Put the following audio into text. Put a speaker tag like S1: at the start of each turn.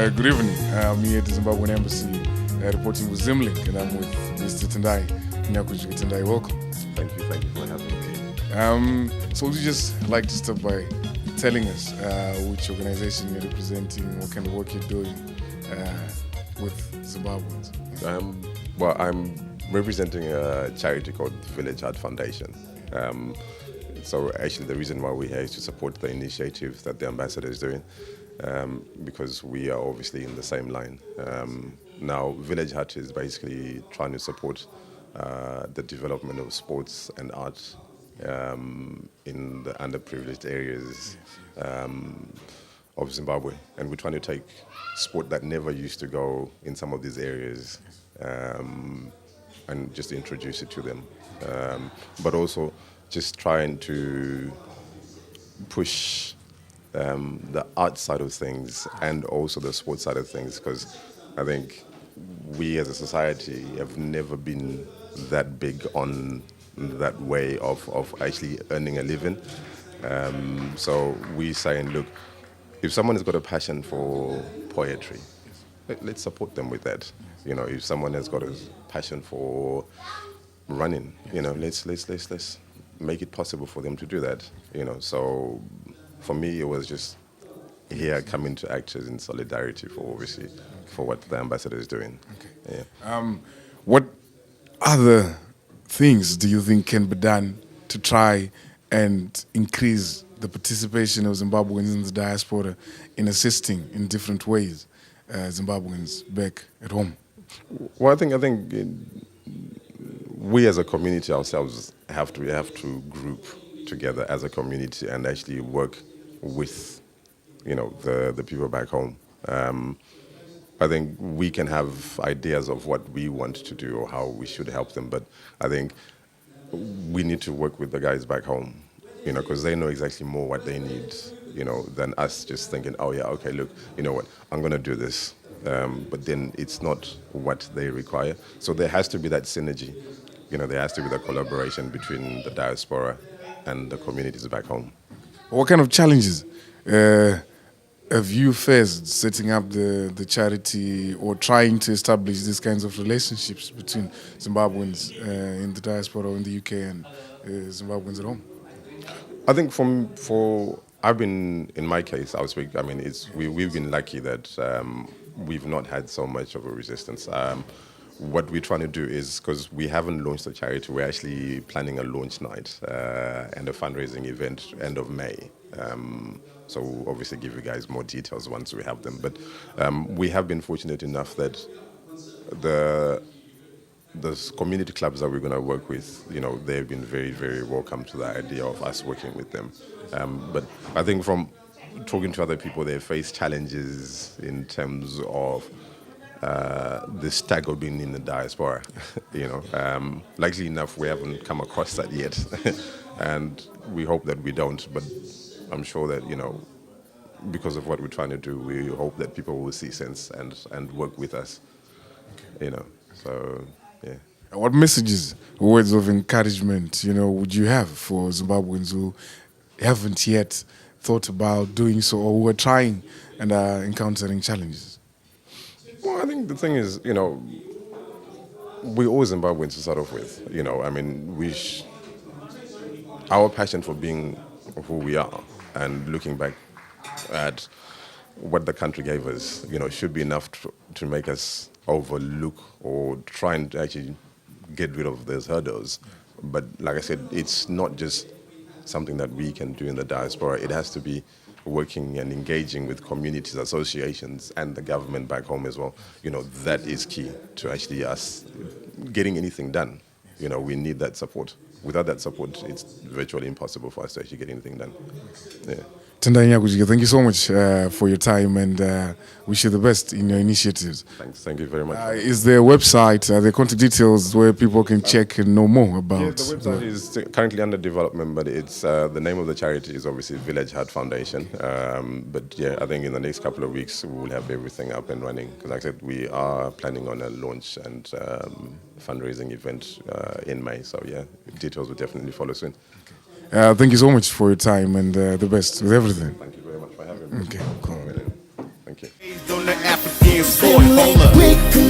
S1: Good evening. I'm here at the Zimbabwe Embassy reporting with Zimlink, and I'm with Mr. Tendai. Tendai, welcome.
S2: Thank you for having me.
S1: So would you just like to start by telling us which organization you're representing, what kind of work you're doing with Zimbabweans?
S2: Well, I'm representing a charity called Village Heart Foundation. So actually the reason why we're here is to support the initiative that the ambassador is doing, because we are obviously in the same line. Now, Village Heart is basically trying to support the development of sports and art in the underprivileged areas of Zimbabwe. And we're trying to take sport that never used to go in some of these areas and just introduce it to them. But also just trying to push the art side of things and also the sports side of things, because I think we as a society have never been that big on that way of actually earning a living. So we're saying, look, if someone has got a passion for poetry, let's support them with that. You know, if someone has got a passion for running, you know, let's make it possible for them to do that. You know, so for me, it was just here coming to act as in solidarity for obviously for what the ambassador is doing.
S1: Okay.
S2: Yeah.
S1: What other things do you think can be done to try and increase the participation of Zimbabweans in the diaspora in assisting in different ways Zimbabweans back at home?
S2: Well, I think we as a community ourselves have to group together as a community and actually work with, you know, the people back home. I think we can have ideas of what we want to do or how we should help them, but I think we need to work with the guys back home, you know, because they know exactly more what they need, you know, than us just thinking, oh yeah, okay, look, you know what, I'm going to do this. But then it's not what they require. So there has to be that synergy, you know, there has to be the collaboration between the diaspora and the communities back home.
S1: What kind of challenges have you faced setting up the charity or trying to establish these kinds of relationships between Zimbabweans in the diaspora or in the UK and Zimbabweans at home?
S2: I think I've been, in my case, I'll speak, I mean, we've been lucky that we've not had so much of a resistance. What we're trying to do is, because we haven't launched the charity, we're actually planning a launch night and a fundraising event end of May. So we'll obviously give you guys more details once we have them. But we have been fortunate enough that the community clubs that we're going to work with, you know, they've been very, very welcome to the idea of us working with them. But I think from talking to other people, they face challenges in terms of the stag of being in the diaspora. You know, likely enough, we haven't come across that yet, and we hope that we don't. But I'm sure that, you know, because of what we're trying to do, we hope that people will see sense and work with us. You know, so yeah.
S1: What messages, words of encouragement, you know, would you have for Zimbabweans who haven't yet thought about doing so or who are trying and are encountering challenges?
S2: Well, I think the thing is, you know, we're all Zimbabweans to start off with. You know, I mean, our passion for being who we are and looking back at what the country gave us, you know, should be enough to make us overlook or try and actually get rid of those hurdles. But like I said, it's not just something that we can do in the diaspora. It has to be working and engaging with communities, associations, and the government back home as well. You know, that is key to actually us getting anything done. You know, we need that support. Without that support, it's virtually impossible for us to actually get anything done. Yeah.
S1: Tendai Nyakujiga, thank you so much for your time and wish you the best in your initiatives.
S2: Thanks, thank you very much.
S1: Is there a website, the contact details where people can check and know more about?
S2: Yeah, the website is currently under development, but it's the name of the charity is obviously Village Heart Foundation. But yeah, I think in the next couple of weeks we will have everything up and running. Because like I said, we are planning on a launch and fundraising event in May. So yeah, details will definitely follow soon.
S1: Thank you so much for your time and the best with everything.
S2: Thank you very much for having me.
S1: Okay, cool.
S2: Thank you. Thank you.
S3: On the African soil, hold up.